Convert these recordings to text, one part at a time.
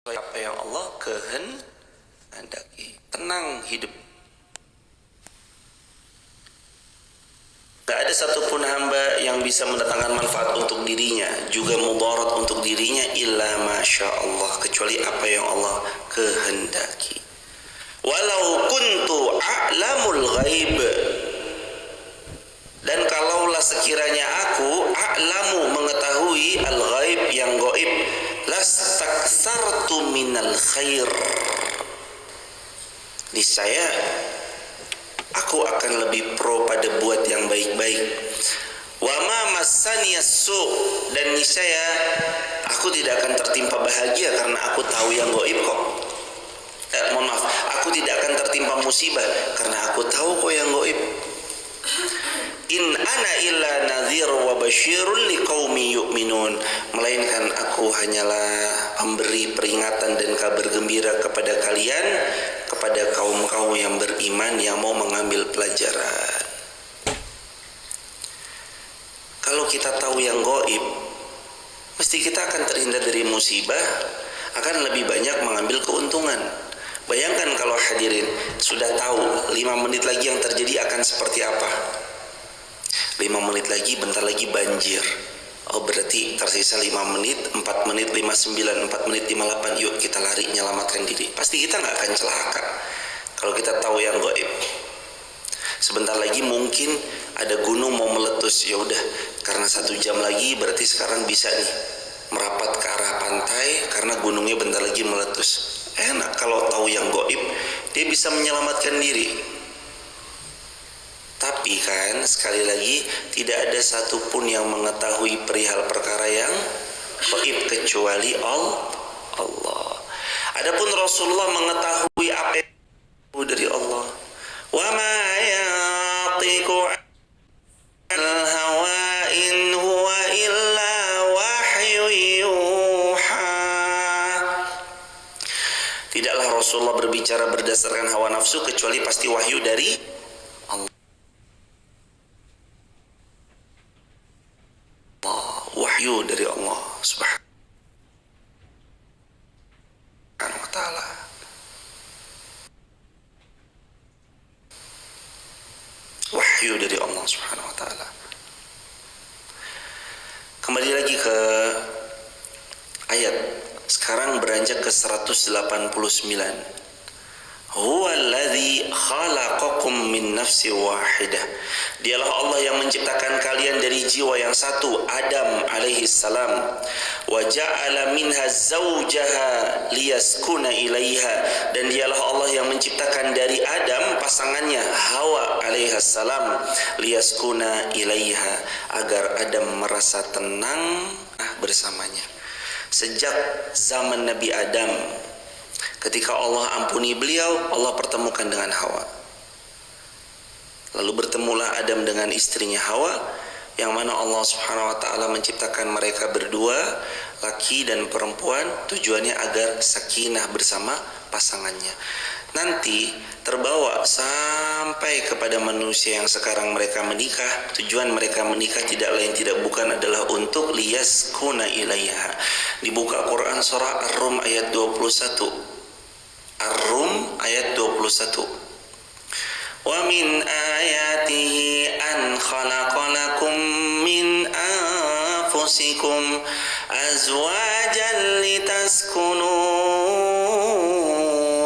apa yang Allah kehendaki. Tenang hidup. Gak ada satupun hamba yang bisa mendatangkan manfaat untuk dirinya, juga mudarat untuk dirinya, illa masya Allah, kecuali apa yang Allah kehendaki. Walau kuntu a'lamul ghaib, dan kalaulah sekiranya aku a'lamu mengetahui al-ghaib yang gaib, lastaksartu minal khair, niscaya aku akan lebih pro pada buat yang baik-baik. Wa ma massaniyas su, dan niscaya aku tidak akan tertimpa bahagia karena aku tahu yang gaib kok. Mohon maaf, aku tidak akan tertimpa musibah karena aku tahu kok yang gaib. In ana illa nadhir wa basyirun liqaumi yu'minun, melainkan aku hanyalah pemberi peringatan dan kabar gembira kepada kalian, kepada kaum-kaum yang beriman yang mau mengambil pelajaran. Kalau kita tahu yang gaib, mesti kita akan terhindar dari musibah, akan lebih banyak mengambil keuntungan. Bayangkan kalau hadirin sudah tahu 5 menit lagi yang terjadi akan seperti apa. 5 menit lagi, bentar lagi banjir. Oh, berarti tersisa 5 menit, 4 menit 59, 4 menit 58. Yuk kita lari, nyelamatkan diri. Pasti kita nggak akan celaka kalau kita tahu yang gaib. Sebentar lagi mungkin ada gunung mau meletus. Ya udah, karena 1 jam lagi berarti sekarang bisa nih merapat ke arah pantai karena gunungnya bentar lagi meletus. Enak kalau tahu yang gaib, dia bisa menyelamatkan diri. Tapi kan sekali lagi tidak ada satupun yang mengetahui perihal perkara yang gaib kecuali Allah. Adapun Rasulullah mengetahui apa yang dari Allah. Wa ma yatiqu anil hawa in huwa illa wahyu yuha. Tidaklah Rasulullah berbicara berdasarkan hawa nafsu kecuali pasti wahyu dari Allah. Wahyu dari Allah Subhanahu wa ta'ala. Wahyu dari Allah Subhanahu wa ta'ala. Kembali lagi ke ayat. Sekarang beranjak ke 189. Huwallazi khalaqakum min nafsi wahidah. Dialah Allah yang menciptakan kalian dari jiwa yang satu, Adam alaihi salam. Wa ja'ala minha zawjaha liyaskuna ilaiha, dan dialah Allah yang menciptakan dari Adam pasangannya Hawa alaihi salam, liyaskuna ilaiha, agar Adam merasa tenang bersamanya. Sejak zaman Nabi Adam, ketika Allah ampuni beliau, Allah pertemukan dengan Hawa. Lalu bertemulah Adam dengan istrinya Hawa, yang mana Allah Subhanahu wa ta'ala menciptakan mereka berdua, laki dan perempuan, tujuannya agar sakinah bersama pasangannya. Nanti terbawa sampai kepada manusia yang sekarang mereka menikah. Tujuan mereka menikah tidak lain tidak bukan adalah untuk liyaskuna ilaiha. Dibuka Quran surah Ar-Rum ayat 21. Ar-Rum ayat 21. Wa min ayatihi an khalaqalakum min anfusikum azwajan litaskunu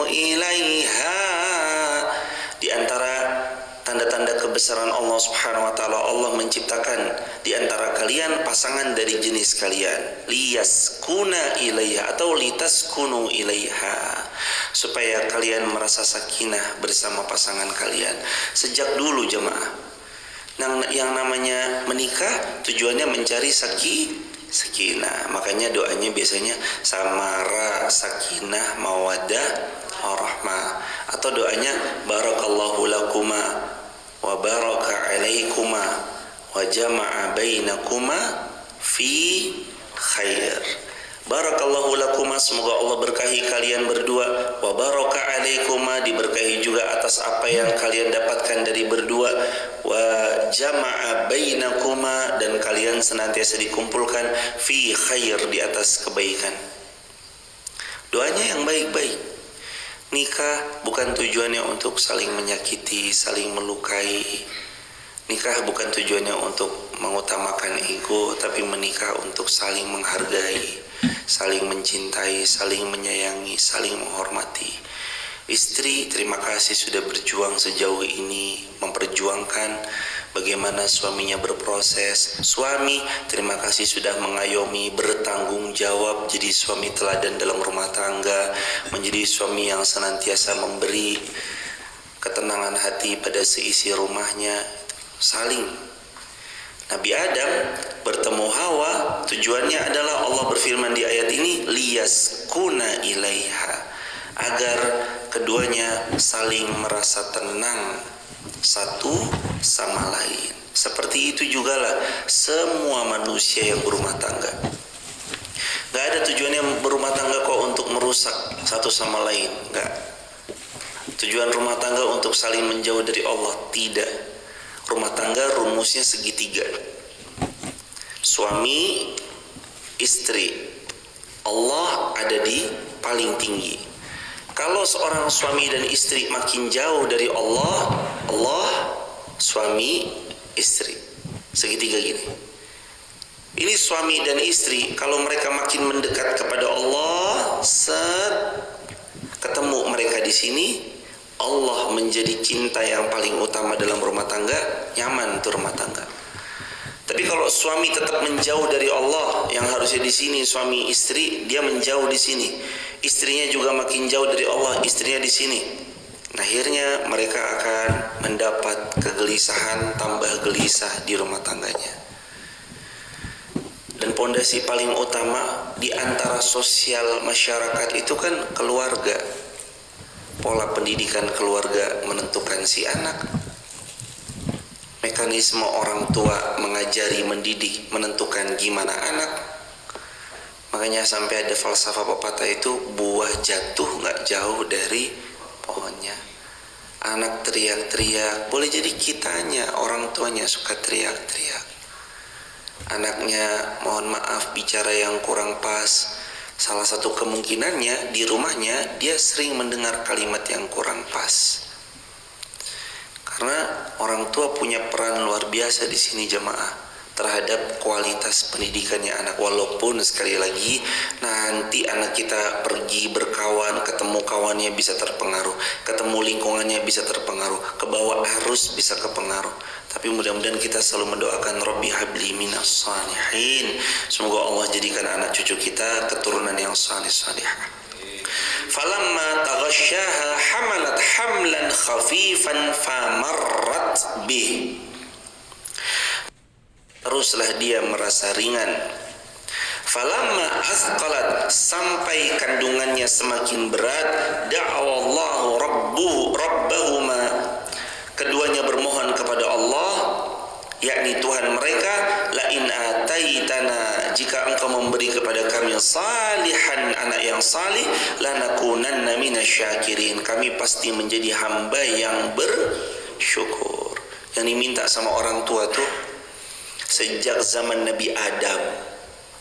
ilaiha. Di antara tanda-tanda kebesaran Allah Subhanahu wa ta'ala, Allah menciptakan di antara kalian pasangan dari jenis kalian, liyaskuna ilaiha atau litaskunu ilaiha, supaya kalian merasa sakinah bersama pasangan kalian. Sejak dulu jemaah, yang namanya menikah tujuannya mencari sakinah. Makanya doanya biasanya samara, sakinah, mawaddah, warahmah. Atau doanya barakallahu lakuma wa baraka alaikuma wa jama'a bainakuma fi khair. Barakallahu lakuma, semoga Allah berkahi kalian berdua. Wa baraka alaikuma, diberkahi juga atas apa yang kalian dapatkan dari berdua. Wa jama'a bainakuma, dan kalian senantiasa dikumpulkan fi khair, di atas kebaikan. Doanya yang baik-baik. Nikah bukan tujuannya untuk saling menyakiti, saling melukai. Nikah bukan tujuannya untuk mengutamakan ego, tapi menikah untuk saling menghargai, saling mencintai, saling menyayangi, saling menghormati. Istri, terima kasih sudah berjuang sejauh ini, memperjuangkan bagaimana suaminya berproses. Suami, terima kasih sudah mengayomi, bertanggung jawab, jadi suami teladan dalam rumah tangga, menjadi suami yang senantiasa memberi ketenangan hati pada seisi rumahnya. Saling. Nabi Adam bertemu Hawa, tujuannya adalah Allah berfirman di ayat ini, liyaskuna ilaiha, agar keduanya saling merasa tenang satu sama lain. Seperti itu jugalah semua manusia yang berumah tangga. Gak ada tujuannya berumah tangga kok untuk merusak satu sama lain. Gak. Tujuan rumah tangga untuk saling menjauh dari Allah. Tidak. Rumah tangga rumusnya segitiga. Suami, istri. Allah ada di paling tinggi. Kalau seorang suami dan istri makin jauh dari Allah, Allah, suami, istri. Segitiga gini. Ini suami dan istri, kalau mereka makin mendekat kepada Allah, ketemu mereka di sini, Allah menjadi cinta yang paling utama dalam rumah tangga, nyaman tuh rumah tangga. Tapi kalau suami tetap menjauh dari Allah, yang harusnya di sini suami istri, dia menjauh di sini. Istrinya juga makin jauh dari Allah, istrinya di sini. Akhirnya mereka akan mendapat kegelisahan, tambah gelisah di rumah tangganya. Dan pondasi paling utama di antara sosial masyarakat itu kan keluarga. Pola pendidikan keluarga menentukan si anak. Mekanisme orang tua mengajari, mendidik, menentukan gimana anak. Makanya sampai ada falsafah pepatah itu, buah jatuh gak jauh dari pohonnya. Anak teriak-teriak, boleh jadi kitanya, orang tuanya suka teriak-teriak. Anaknya mohon maaf bicara yang kurang pas. Salah satu kemungkinannya di rumahnya dia sering mendengar kalimat yang kurang pas. Karena orang tua punya peran luar biasa di sini jemaah terhadap kualitas pendidikannya anak. Walaupun sekali lagi nanti anak kita pergi berkawan, ketemu kawannya bisa terpengaruh, ketemu lingkungannya bisa terpengaruh, kebawa arus bisa kepengaruh. Tapi mudah-mudahan kita selalu mendoakan Rabbi habli minas salihin. Semoga Allah jadikan anak cucu kita keturunan yang salih-salihah. Falamma taghasyaha hamalat hamlan khafifan famarrat bih. Teruslah dia merasa ringan. Falamma asqalat, sampai kandungannya semakin berat, da'awallahu rabbahuma, keduanya bermohon kepada Allah, yakni Tuhan mereka, la in ataitana, jika engkau memberi kepada kami salihan, anak yang salih, lanakunanna minasyakirin, kami pasti menjadi hamba yang bersyukur. Yang diminta sama orang tua tuh sejak zaman Nabi Adam,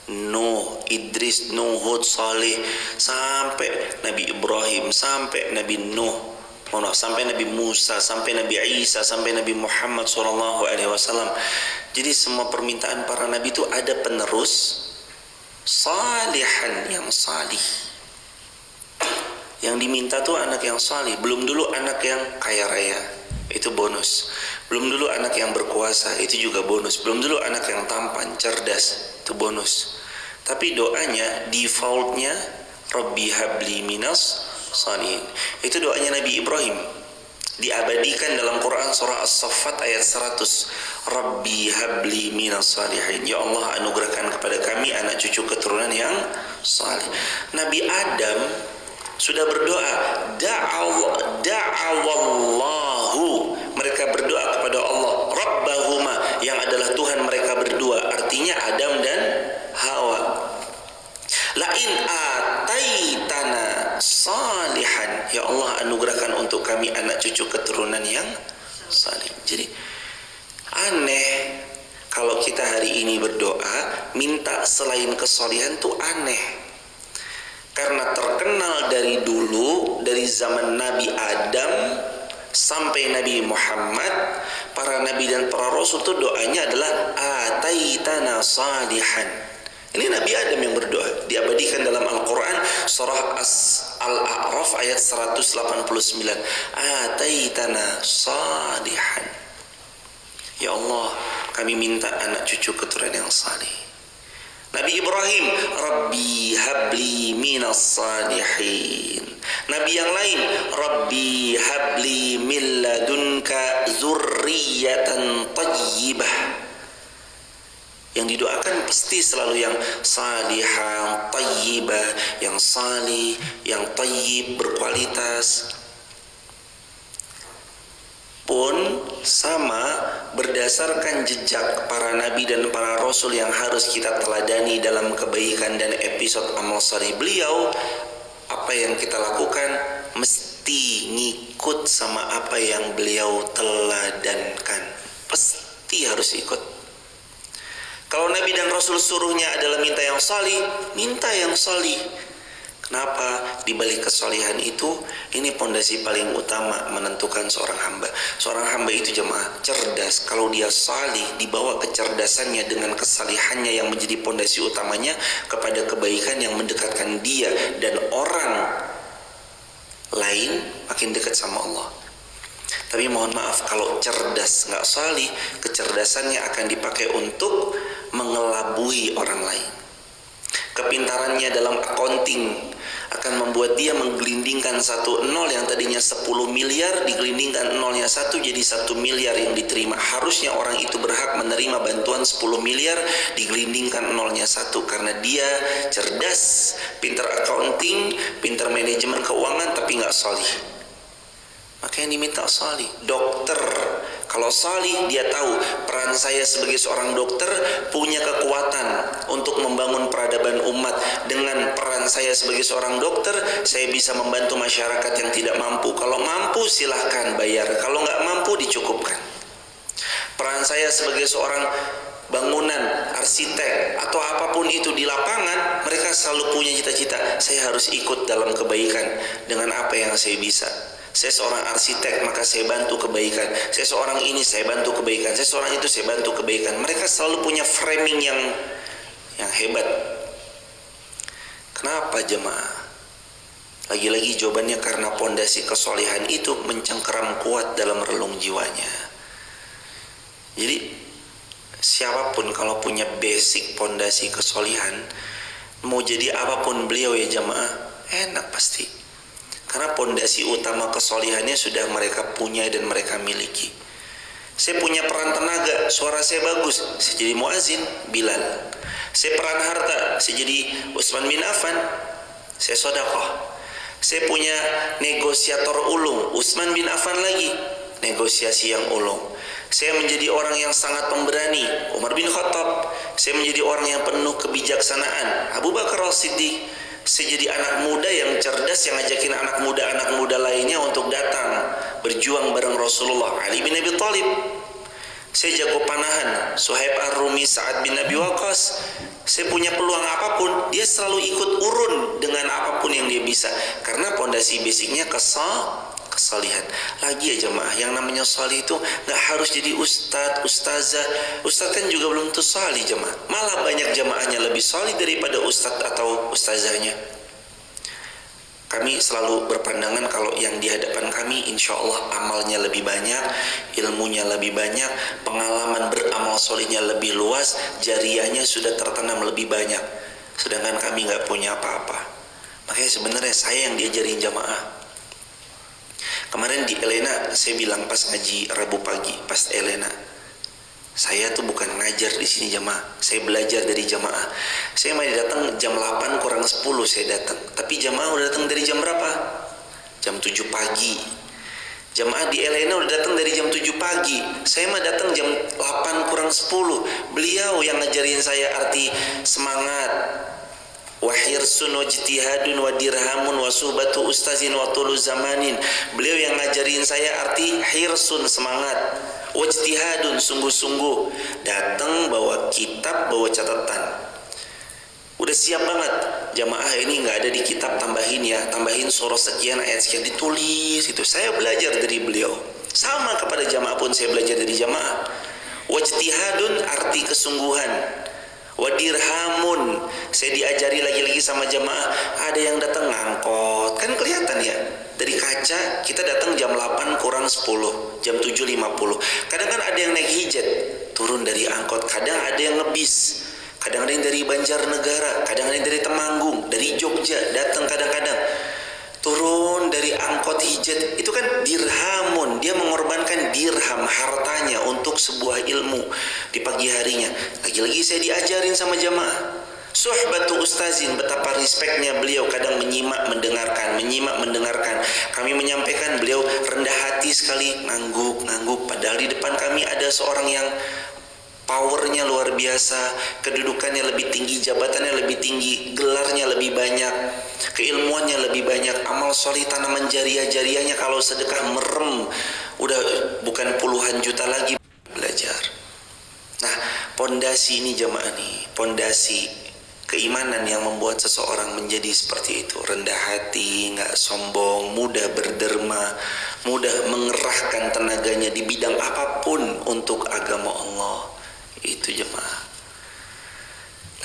Nuh, Idris, Nuh, Hud, Saleh, sampai Nabi Ibrahim, sampai Nabi Nuh, sampai Nabi Musa, sampai Nabi Isa, sampai Nabi Muhammad SAW. Jadi semua permintaan para nabi itu ada penerus salihan, yang salih. Yang diminta tuh anak yang salih. Belum dulu anak yang kaya raya, itu bonus. Belum dulu anak yang berkuasa, itu juga bonus. Belum dulu anak yang tampan, cerdas, itu bonus. Tapi doanya, defaultnya, Rabbi habli minas salihin. Itu doanya Nabi Ibrahim, diabadikan dalam Quran surah As-Saffat ayat 100. Rabbi habli minas salihin, ya Allah anugerahkan kepada kami anak cucu keturunan yang salih. Nabi Adam sudah berdoa, da'awallahu, mereka berdoa kepada Allah, rabbahuma, yang adalah Tuhan mereka berdua, artinya Adam dan Hawa. La in ataitana salihan, ya Allah anugerahkan untuk kami anak cucu keturunan yang salih. Jadi aneh kalau kita hari ini berdoa minta selain kesalihan tuh aneh. Karena terkenal dari dulu, dari zaman Nabi Adam sampai Nabi Muhammad, para nabi dan para rasul itu doanya adalah ataitana salihan. Ini Nabi Adam yang berdoa, diabadikan dalam Al-Quran surah Al-A'raf ayat 189. Ataitana salihan. Ya Allah, kami minta anak cucu keturunan yang salih. Nabi Ibrahim, Rabbi habli minas salihin. Nabi yang lain, Rabbi habli min ladunka zurriyatan tayyibah. Yang didoakan pasti selalu yang salihah, tayyibah, yang salih, yang tayyib, berkualitas. Pun sama berdasarkan jejak para nabi dan para rasul yang harus kita teladani dalam kebaikan dan episode amal salih beliau. Apa yang kita lakukan mesti ngikut sama apa yang beliau teladankan, pasti harus ikut. Kalau nabi dan rasul suruhnya adalah minta yang salih, minta yang salih. Kenapa? Di balik kesalihan itu, ini pondasi paling utama menentukan seorang hamba. Seorang hamba itu jemaah cerdas. Kalau dia salih, dibawa kecerdasannya dengan kesalihannya yang menjadi pondasi utamanya kepada kebaikan yang mendekatkan dia dan orang lain makin dekat sama Allah. Tapi mohon maaf, kalau cerdas nggak salih, kecerdasannya akan dipakai untuk mengelabui orang lain. Kepintarannya dalam accounting akan membuat dia menggelindingkan satu nol yang tadinya 10 miliar, digelindingkan nolnya 1 jadi 1 miliar yang diterima. Harusnya orang itu berhak menerima bantuan 10 miliar, digelindingkan nolnya 1 karena dia cerdas, pintar accounting, pintar manajemen keuangan, tapi nggak salih. Makanya diminta salih. Dokter, kalau salih dia tahu peran saya sebagai seorang dokter punya kekuatan untuk membangun peradaban umat. Dengan peran saya sebagai seorang dokter, saya bisa membantu masyarakat yang tidak mampu. Kalau mampu silahkan bayar, kalau nggak mampu dicukupkan. Peran saya sebagai seorang bangunan, arsitek, atau apapun itu di lapangan, mereka selalu punya cita-cita, saya harus ikut dalam kebaikan dengan apa yang saya bisa. Saya seorang arsitek, maka saya bantu kebaikan. Saya seorang ini, saya bantu kebaikan. Saya seorang itu, saya bantu kebaikan. Mereka selalu punya framing yang hebat. Kenapa jemaah? Lagi-lagi jawabannya karena pondasi kesolehan itu mencengkeram kuat dalam relung jiwanya. Jadi siapapun kalau punya basic pondasi kesolehan, mau jadi apapun beliau ya jemaah, enak pasti. Karena pondasi utama kesolihannya sudah mereka punya dan mereka miliki. Saya punya peran tenaga, suara saya bagus, saya jadi muazin, Bilal. Saya peran harta, saya jadi Utsman bin Affan, saya sedekah. Saya punya negosiator ulung, Utsman bin Affan lagi, negosiasi yang ulung. Saya menjadi orang yang sangat pemberani, Umar bin Khattab. Saya menjadi orang yang penuh kebijaksanaan, Abu Bakar As-Siddiq. Saya jadi anak muda yang cerdas, yang ngajakin anak muda lainnya untuk datang berjuang bareng Rasulullah, Ali bin Abi Thalib. Saya jago panahan, Suhaib Ar-Rumi, Sa'ad bin Abi Waqqas. Saya punya peluang apapun, dia selalu ikut urun dengan apapun yang dia bisa. Karena pondasi basicnya kesalihan. Lagi ya jemaah, yang namanya salih itu nggak harus jadi ustadz, ustazah. Ustadz kan juga belum tentu salih jemaah. Malah banyak jemaahnya lebih salih daripada ustadz atau ustazahnya. Kami selalu berpandangan kalau yang di hadapan kami insya Allah amalnya lebih banyak, ilmunya lebih banyak, pengalaman beramal solihnya lebih luas, jariahnya sudah tertanam lebih banyak. Sedangkan kami nggak punya apa-apa. Makanya sebenarnya saya yang diajarin jamaah. Kemarin di Elena saya bilang pas ngaji Rabu pagi, pas Elena, saya tuh bukan ngajar di sini jamaah, saya belajar dari jamaah. Saya mau datang jam 8 kurang 10 saya datang, tapi jamaah udah datang dari jam berapa? Jam 7 pagi. Jamaah di Elena udah datang dari jam 7 pagi. Saya mah datang jam 8 kurang 10. Beliau yang ngajarin saya arti semangat. Wa hirsun wa ijtihadun wa dirhamun wa suhbatu ustazin wa tulu zamanin. Beliau yang ngajarin saya arti hirsun, semangat, wa ijtihadun, sungguh-sungguh. Datang bawa kitab, bawa catatan, udah siap banget. jamaah ini nggak ada di kitab, tambahin ya, tambahin surah sekian, ayat sekian, ditulis itu. Saya belajar dari beliau. Sama kepada jamaah pun saya belajar dari jamaah. Wajtihadun arti kesungguhan. Wadirhamun, saya diajari lagi-lagi sama jamaah. Ada yang datang ngangkot, kan kelihatan ya dari kaca, kita datang jam 8 kurang 10, jam 7.50. Kadang kan ada yang naik hijet turun dari angkot, kadang ada yang ngebis, kadang ada yang dari Banjarnegara, kadang ada yang dari Temanggung, dari Jogja datang, kadang-kadang turun dari angkot hijet. Itu kan dirhamun, dia mengorbankan dirham, hartanya untuk sebuah ilmu di pagi harinya. Lagi-lagi saya diajarin sama jamaah. Suhbatu ustazin, betapa respectnya beliau, kadang menyimak mendengarkan. Kami menyampaikan, beliau rendah hati sekali, ngangguk. Padahal di depan kami ada seorang yang powernya luar biasa, kedudukannya lebih tinggi, jabatannya lebih tinggi, gelarnya lebih banyak, keilmuannya lebih banyak, amal soleh tanaman jariah-jariahnya kalau sedekah merem, udah bukan puluhan juta lagi belajar. Nah, pondasi ini jamaah nih, pondasi keimanan yang membuat seseorang menjadi seperti itu, rendah hati, nggak sombong, mudah berderma, mudah mengerahkan tenaganya di bidang apapun untuk agama Allah. Itu jemaah.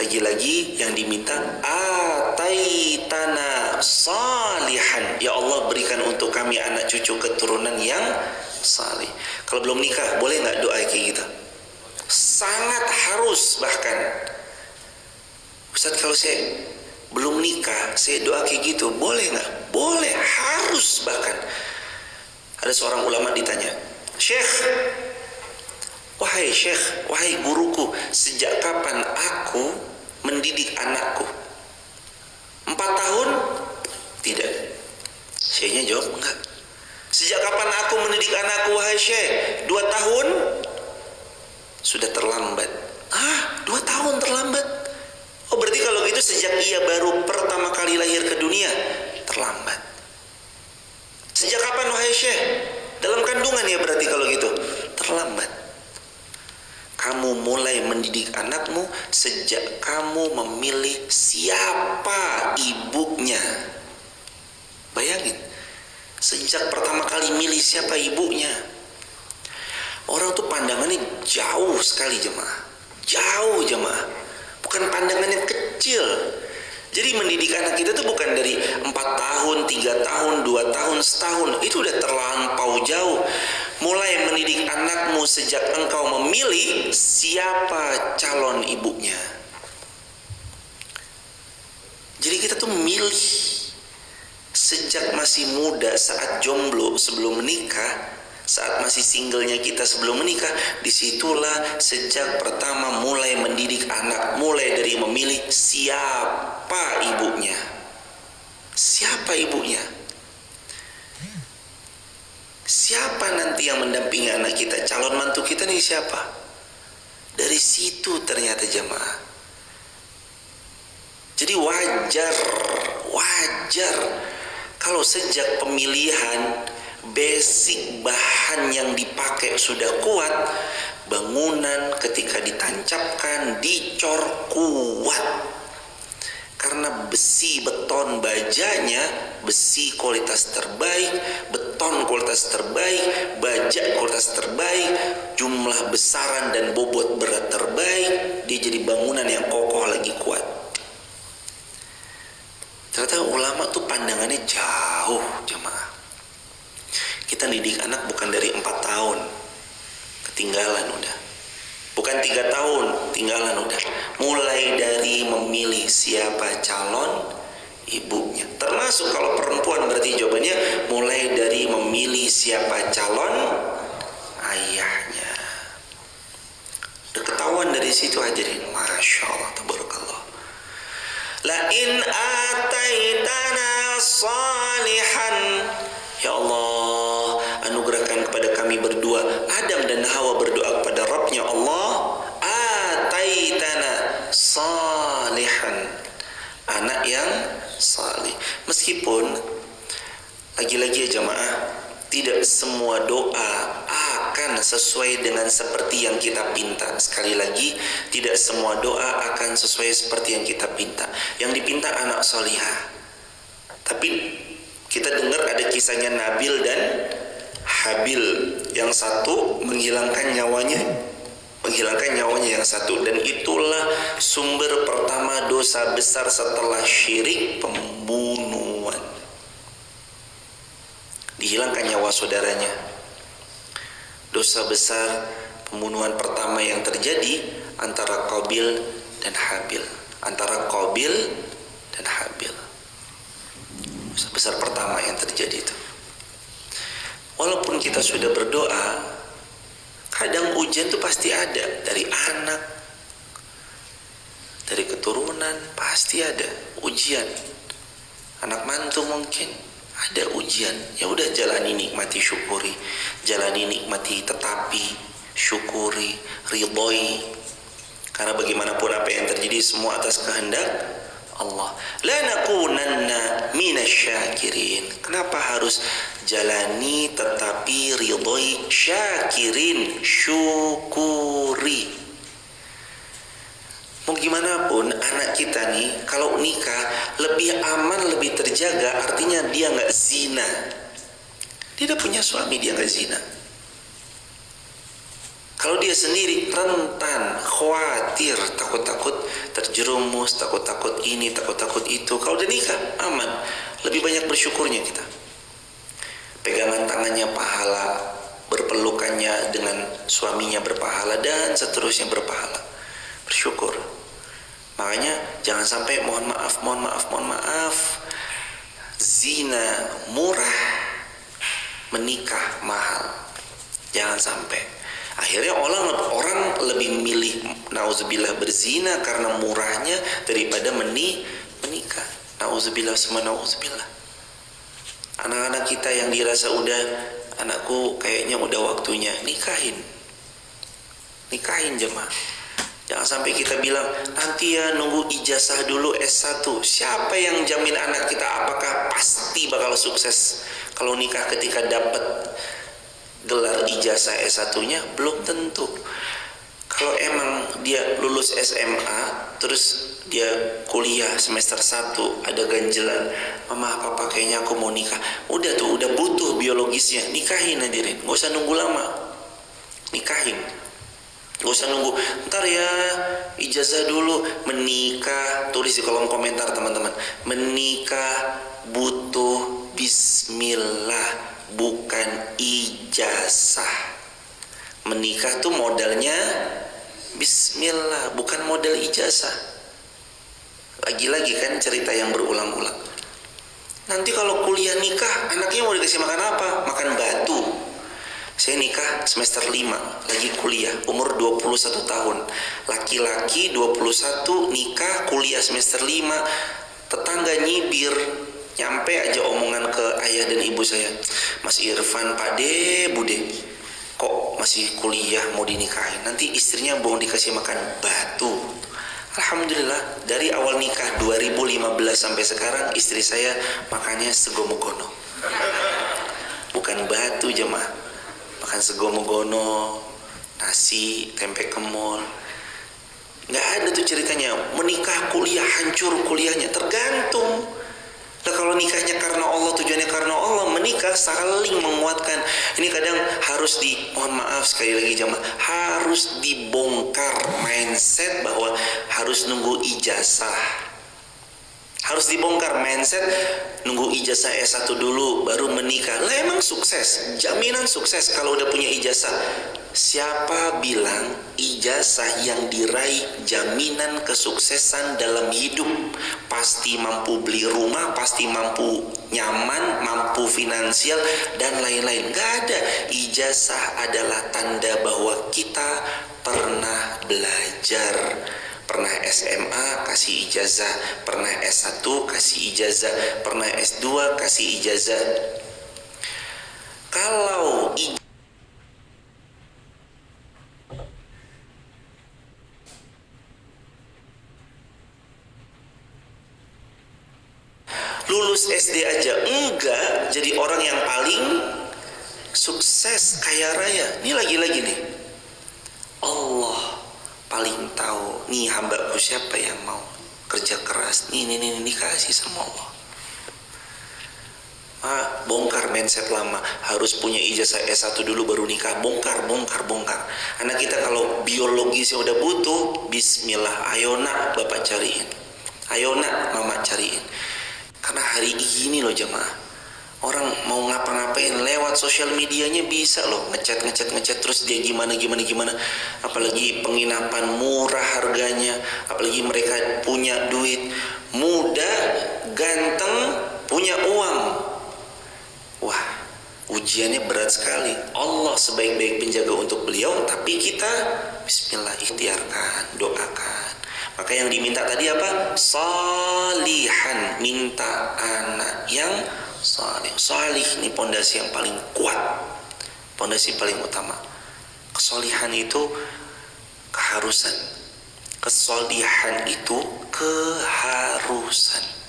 Lagi-lagi yang diminta, ataitana salihan, ya Allah berikan untuk kami anak cucu keturunan yang salih. Kalau belum nikah boleh nggak doa kayak gitu? Sangat harus. Bahkan Ustaz, kalau saya belum nikah saya doa kayak gitu boleh nggak? Boleh, harus. Bahkan ada seorang ulama ditanya, wahai syekh, wahai guruku, sejak kapan aku mendidik anakku? 4 tahun? Tidak. Syekhnya jawab, enggak. Sejak kapan aku mendidik anakku, wahai syekh? 2 tahun? Sudah terlambat. 2 tahun terlambat? Oh, berarti kalau gitu sejak ia baru pertama kali lahir ke dunia, terlambat. Sejak kapan, wahai syekh? Dalam kandungan ya berarti kalau gitu, terlambat. Kamu mulai mendidik anakmu sejak kamu memilih siapa ibunya. Bayangin, sejak pertama kali milih siapa ibunya. Orang tuh pandangannya jauh sekali jemaah. Jauh jemaah. Bukan pandangan yang kecil. Jadi mendidik anak kita tuh bukan dari 4 tahun, 3 tahun, 2 tahun, setahun. Itu udah terlampau jauh. Mulai mendidik anakmu sejak engkau memilih siapa calon ibunya. Jadi kita tuh milih sejak masih muda, saat jomblo sebelum menikah, saat masih singlenya kita sebelum menikah. Disitulah sejak pertama mulai mendidik anak, mulai dari memilih siapa ibunya. Siapa ibunya? Siapa nanti yang mendampingi anak kita? Calon mantu kita nih siapa? Dari situ ternyata jemaah. Jadi wajar kalau sejak pemilihan basic bahan yang dipakai sudah kuat, bangunan ketika ditancapkan, dicor kuat. Karena besi, beton, bajanya besi kualitas terbaik, beton kualitas terbaik, baja kualitas terbaik, jumlah besaran dan bobot berat terbaik, dia jadi bangunan yang kokoh lagi kuat. Ternyata ulama tuh pandangannya jauh jemaah. Kita didik anak bukan dari 4 tahun, ketinggalan udah. Bukan 3 tahun, tinggalan udah. Mulai dari memilih siapa calon ibunya. Termasuk kalau perempuan berarti jawabannya mulai dari memilih siapa calon ayahnya. Udah ketahuan dari situ hadirin. Masya Allah, tabarakallah. La in ataitana salihan, ya Allah, anugerahkan kepada kami berdua. Adam dan Hawa berdoa kepada Rabbnya Allah, ataitana salihan, anak yang salih. Meskipun lagi-lagi ya jamaah, tidak semua doa akan sesuai dengan seperti yang kita pinta. Sekali lagi, tidak semua doa akan sesuai seperti yang kita pinta. Yang dipinta anak solihah. Tapi kita dengar ada kisahnya Nabil dan Habil. Yang satu menghilangkan nyawanya yang satu, dan itulah sumber pertama dosa besar setelah syirik, pembunuhan. Dihilangkan nyawa saudaranya. Dosa besar pembunuhan pertama yang terjadi antara Qabil dan Habil. Dosa besar pertama yang terjadi itu. Walaupun kita sudah berdoa, kadang ujian itu pasti ada. Dari anak, dari keturunan, pasti ada ujian. Anak mantu mungkin ada ujian. Ya udah, jalani, nikmati, syukuri. Jalani, nikmati, tetapi syukuri, ridhoi. Karena bagaimanapun apa yang terjadi semua atas kehendak Allah. La nakunanna minasyakirin. Kenapa harus jalani tetapi ridhoi, syakirin, syukuri? Mau gimana pun anak kita nih, kalau nikah lebih aman, lebih terjaga, artinya dia nggak zina. Dia udah punya suami, dia nggak zina. Kalau dia sendiri rentan, khawatir, takut-takut terjerumus, takut-takut ini, takut-takut itu. Kalau udah nikah, aman. Lebih banyak bersyukurnya kita. Pegangan tangannya pahala, berpelukannya dengan suaminya berpahala, dan seterusnya berpahala. Bersyukur. Makanya jangan sampai mohon maaf, zina murah, menikah mahal. Jangan sampai. Akhirnya orang lebih milih nauzubillah berzina karena murahnya daripada menikah. Nauzubillah semua nauzubillah. Anak-anak kita yang dirasa udah, anakku kayaknya udah waktunya, nikahin jemaah. Jangan sampai kita bilang nanti ya nunggu ijazah dulu S1. Siapa yang jamin anak kita apakah pasti bakal sukses kalau nikah ketika dapat gelar ijazah S1-nya? Belum tentu. Kalau emang dia lulus SMA terus dia kuliah semester 1 ada ganjelan, mama papa kayaknya aku mau nikah, udah butuh biologisnya, nikahin hadirin, gak usah nunggu lama, nikahin. Gak usah nunggu ntar ya ijazah dulu. Menikah, tulis di kolom komentar teman-teman, menikah butuh bismillah, bukan ijazah. Menikah tuh modalnya bismillah, bukan modal ijazah. Lagi-lagi kan cerita yang berulang-ulang. Nanti kalau kuliah nikah, anaknya mau dikasih makan apa? Makan batu. Saya nikah semester 5, lagi kuliah, umur 21 tahun. Laki-laki 21, nikah, kuliah semester 5. Tetangga nyibir, nyampe aja omongan ke ayah dan ibu saya, Mas Irfan, Pak De, Bude, kok masih kuliah mau dinikahin? Nanti istrinya bohong dikasih makan batu. Alhamdulillah, dari awal nikah 2015 sampai sekarang istri saya makannya segomogono. Bukan batu jemaah, makan segomogono, nasi, tempe kemul. Nggak ada tuh ceritanya menikah kuliah hancur kuliahnya. Tergantung. Nah, kalau nikahnya karena Allah, tujuannya karena Allah, menikah saling menguatkan. Ini kadang harus mohon maaf sekali lagi jamaah, harus dibongkar mindset bahwa harus nunggu ijazah. Harus dibongkar mindset nunggu ijazah S1 dulu baru menikah. Lah emang sukses, jaminan sukses kalau udah punya ijazah. Siapa bilang ijazah yang diraih jaminan kesuksesan dalam hidup? Pasti mampu beli rumah, pasti mampu nyaman, mampu finansial dan lain-lain. Gak ada. Ijazah adalah tanda bahwa kita pernah belajar. Pernah SMA kasih ijazah, pernah S1 kasih ijazah, pernah S2 kasih ijazah. Kalau lulus SD aja enggak jadi orang yang paling sukses, kaya raya. Ini lagi-lagi nih, Allah paling tahu nih hambaku siapa yang mau kerja keras. Nih dikasih sama Allah. Bongkar mindset lama, harus punya ijazah S1 dulu baru nikah. Bongkar. Anak kita kalau biologisnya udah butuh, bismillah, ayo nak bapak cariin, ayo nak mama cariin. Karena hari ini loh jemaah, orang mau ngapa-ngapain lewat sosial medianya bisa loh, ngechat terus dia gimana. Apalagi penginapan murah harganya, apalagi mereka punya duit, muda, ganteng, punya uang. Wah, ujiannya berat sekali. Allah sebaik-baik penjaga untuk beliau, tapi kita bismillah, ikhtiarkan, doakan. Maka yang diminta tadi apa? Salihan, minta anak yang salih. Salih ini pondasi yang paling kuat, pondasi paling utama. Kesalihan itu keharusan, kesalihan itu keharusan.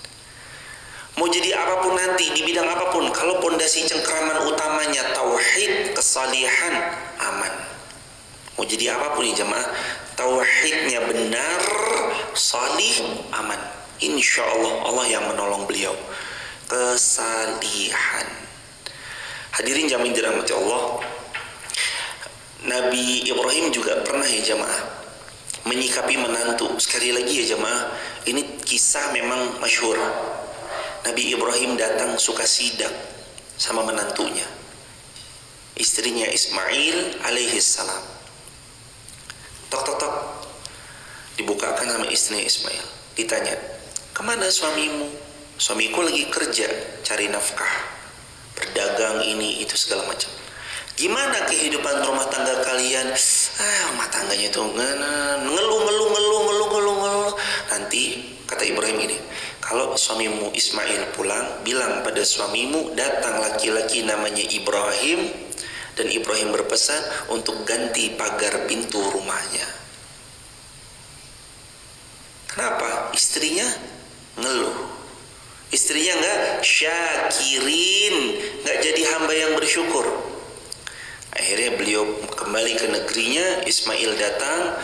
Mau jadi apapun nanti, di bidang apapun, kalau pondasi cengkeraman utamanya tauhid, kesalihan, aman. Mau jadi apapun ya jemaah, tauhidnya benar, salih, aman. Insya Allah, Allah yang menolong beliau. Kesalihan. Hadirin jamin dirahmati Allah, Nabi Ibrahim juga pernah ya jemaah menyikapi menantu. Sekali lagi ya jemaah, ini kisah memang masyhur. Nabi Ibrahim datang suka sidak sama menantunya, istrinya Ismail alaihissalam. Tok. Dibukakan sama istrinya Ismail. Ditanya, kemana suamimu? Suamiku lagi kerja, cari nafkah, berdagang ini itu segala macam. Gimana kehidupan rumah tangga kalian? Rumah tangganya itu ngeluh. Nanti kata Ibrahim ini, kalau suamimu Ismail pulang, bilang pada suamimu datang laki-laki namanya Ibrahim, dan Ibrahim berpesan untuk ganti pagar pintu rumahnya. Kenapa? Istrinya ngeluh, istrinya nggak syakirin, nggak jadi hamba yang bersyukur. Akhirnya beliau kembali ke negerinya. Ismail datang,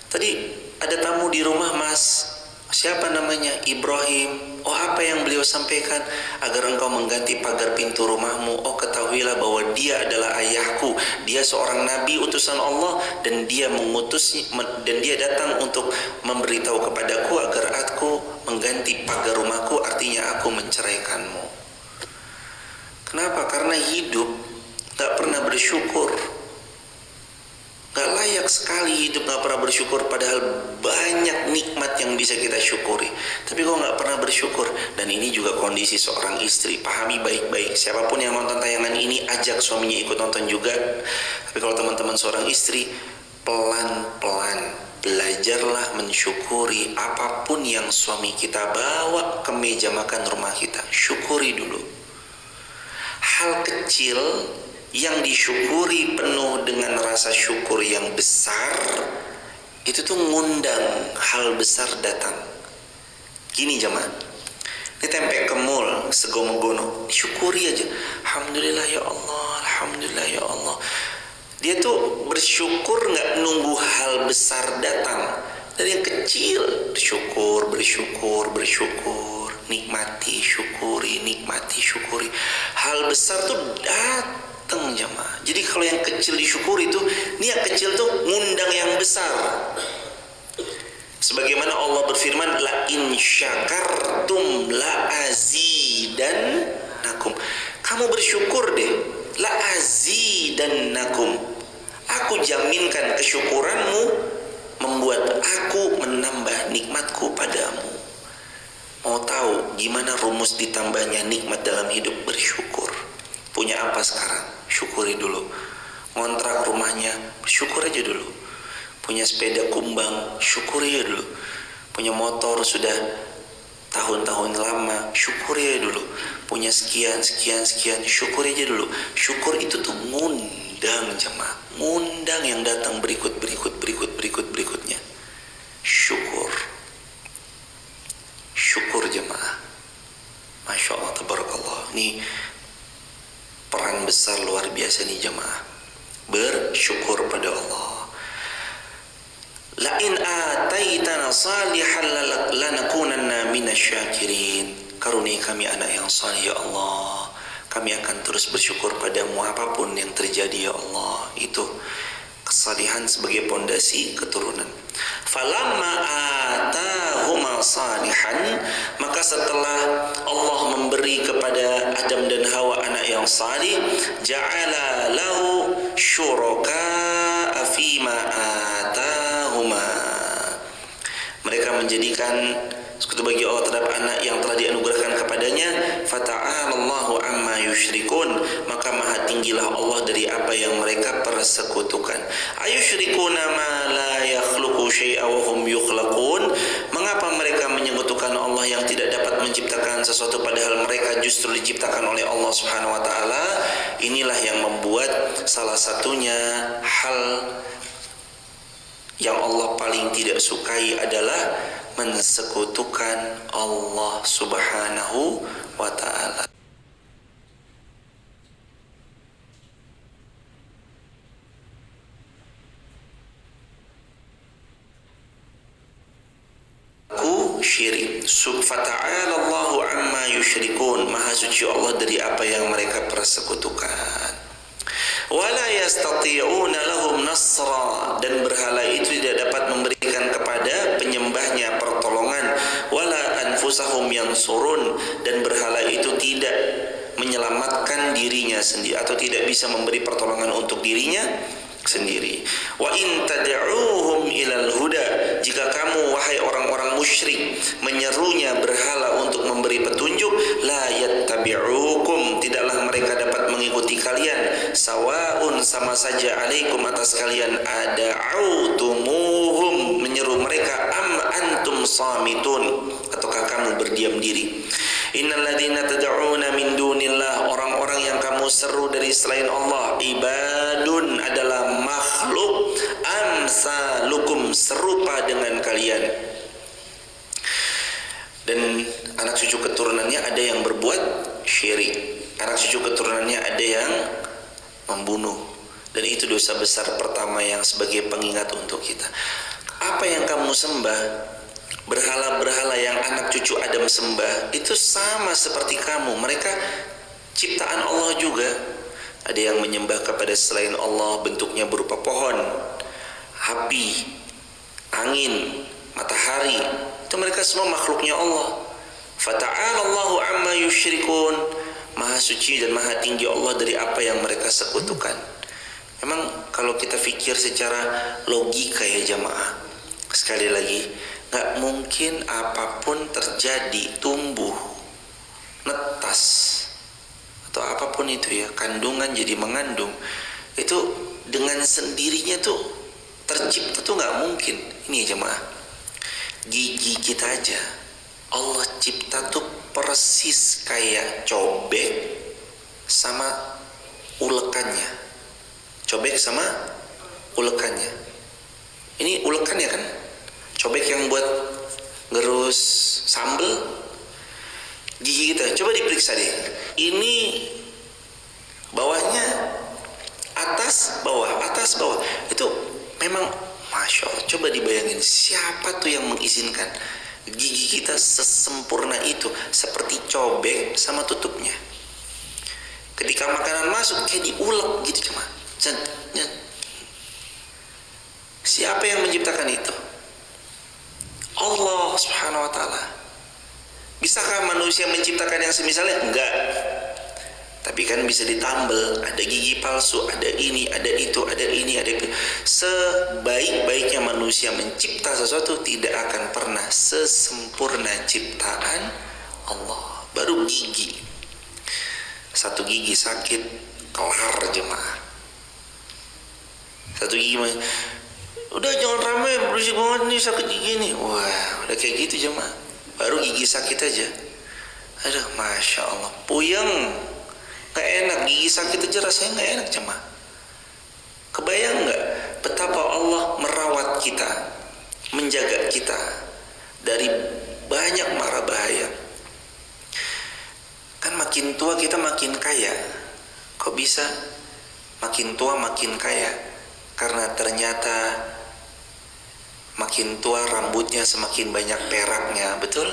tadi ada tamu di rumah mas, siapa namanya? Ibrahim. Oh, apa yang beliau sampaikan? Agar engkau mengganti pagar pintu rumahmu. Oh, ketahuilah bahwa dia adalah ayahku, dia seorang nabi utusan Allah, dan dia dan dia datang untuk memberitahu kepadaku agar aku mengganti pagar rumahku, artinya aku menceraikanmu. Kenapa? Karena hidup gak pernah bersyukur. Gak layak sekali hidup gak pernah bersyukur, padahal banyak nikmat yang bisa kita syukuri, tapi kok gak pernah bersyukur. Dan ini juga kondisi seorang istri. Pahami baik-baik, siapapun yang nonton tayangan ini, ajak suaminya ikut nonton juga. Tapi kalau teman-teman seorang istri, pelan-pelan belajarlah mensyukuri apapun yang suami kita bawa ke meja makan rumah kita. Syukuri dulu. Hal kecil yang disyukuri penuh dengan rasa syukur yang besar, itu tuh ngundang hal besar datang. Gini jemaah, ini tempe kemul segono-gono, syukuri aja. Alhamdulillah ya Allah, alhamdulillah ya Allah. Dia tuh bersyukur nggak nunggu hal besar datang. Dari yang kecil bersyukur, nikmati, syukuri, nikmati, syukuri. Hal besar tuh datang jemaah. Jadi kalau yang kecil disyukuri itu, ini yang kecil tuh ngundang yang besar. Sebagaimana Allah berfirman, la in syakartum la azidannakum. Kamu bersyukur deh, la azidannakum. Aku jaminkan kesyukuranmu membuat aku menambah nikmatku padamu. Mau tahu gimana rumus ditambahnya nikmat dalam hidup? Bersyukur. Punya apa sekarang? Syukuri dulu. Ngontrak rumahnya, syukur aja dulu. Punya sepeda kumbang, syukuri aja dulu. Punya motor sudah tahun-tahun lama, syukuri aja dulu. Punya sekian, syukuri aja dulu. Syukur itu tuh ngundang jemaah, ngundang yang datang berikutnya. Syukur jemaah. Masya Allah, tabarakallah. Ini peran besar luar biasa nih jemaah. Bersyukur pada Allah. La in ataitana salihan lanakunanna minasyakirin. Karuniai kami anak yang saleh ya Allah. Kami akan terus bersyukur padamu apapun yang terjadi ya Allah. Itu kesalihan sebagai pondasi keturunan. Falamma atahuma salihan, maka setelah Allah memberi kepada Adam dan Hawa anak yang salih, ja'ala lahu syuraka fima atahuma. Mereka menjadikan sekutu bagi Allah terhadap anak yang telah dianugerahkan kepadanya. Fata'alallahu amma yusyrikun, maka maha tinggilah Allah dari apa yang mereka persekutukan. Ayusyrikuna ma la yakhluqu syai'a wa hum yukhlaqun. Mengapa mereka menyekutukan Allah yang tidak dapat menciptakan sesuatu padahal mereka justru diciptakan oleh Allah Subhanahu wa taala? Inilah yang membuat salah satunya hal yang Allah paling tidak sukai adalah mensekutukan Allah Subhanahu wa ta'ala. Syirik. Fata'ala Allahu amma yusyrikun. Maha suci Allah dari apa yang mereka persekutukan. Wala yastati'una lahum nasra, dan berhala itu tidak dapat memberikan kepada penyembahnya pertolongan. Wala anfusahum yansurun, dan berhala itu tidak menyelamatkan dirinya sendiri atau tidak bisa memberi pertolongan untuk dirinya sendiri. Wa in tad'uuhum ilal huda, jika kamu wahai orang-orang musyrik menyerunya berhala untuk memberi petunjuk, la yattabi'ukum, tidaklah mereka dapat mengikuti kalian. Sawaun, sama saja, alaikum, atas kalian, ada'autumuhum, menyeru mereka, am antum samitun, ataukah kamu berdiam diri. Innalladzina tad'una min dunillah, orang-orang yang kamu seru dari selain Allah, ibadun, adalah makhluk, amsalukum, serupa dengan kalian. Dan anak cucu keturunannya ada yang berbuat syirik, anak cucu keturunannya ada yang membunuh, dan itu dosa besar pertama yang sebagai pengingat untuk kita. Apa yang kamu sembah, berhala-berhala yang anak cucu Adam sembah, itu sama seperti kamu. Mereka ciptaan Allah juga. Ada yang menyembah kepada selain Allah, bentuknya berupa pohon, api, angin, matahari. Itu mereka semua makhluknya Allah. Fata'ala Allahu amma yusyrikun, maha suci dan maha tinggi Allah dari apa yang mereka sekutukan. Memang kalau kita fikir secara logika ya jamaah, sekali lagi, gak mungkin apapun terjadi, tumbuh, netas, atau apapun itu ya, kandungan jadi mengandung, itu dengan sendirinya tuh tercipta tuh gak mungkin. Ini ya jemaah, gigi kita aja Allah cipta tuh persis kayak cobek sama ulekannya. Cobek sama ulekannya. Ini ulekannya kan, cobek yang buat ngerus sambel. Gigi kita coba diperiksa deh, ini bawahnya, atas bawah, atas bawah, itu memang Masya Allah. Coba dibayangin, siapa tuh yang mengizinkan gigi kita sesempurna itu, seperti cobek sama tutupnya. Ketika makanan masuk kayak diulek gitu cuma. Siapa yang menciptakan itu? Allah Subhanahu wa ta'ala. Bisakah manusia menciptakan yang semisalnya? Enggak. Tapi kan bisa ditambal, ada gigi palsu, ada ini, ada itu, ada ini, ada itu. Sebaik-baiknya manusia mencipta sesuatu, tidak akan pernah sesempurna ciptaan Allah. Baru gigi, satu gigi sakit, kelar jemaah. Satu gigi, udah jangan ramai, berisik banget nih sakit gigi nih. Wah, udah kayak gitu jemaah. Baru gigi sakit aja, aduh Masya Allah, puyeng, gak enak, gigi sakit aja rasanya gak enak jemaah. Kebayang gak betapa Allah merawat kita, menjaga kita dari banyak mara bahaya. Kan makin tua kita makin kaya. Kok bisa makin tua makin kaya? Karena ternyata makin tua rambutnya semakin banyak peraknya, betul?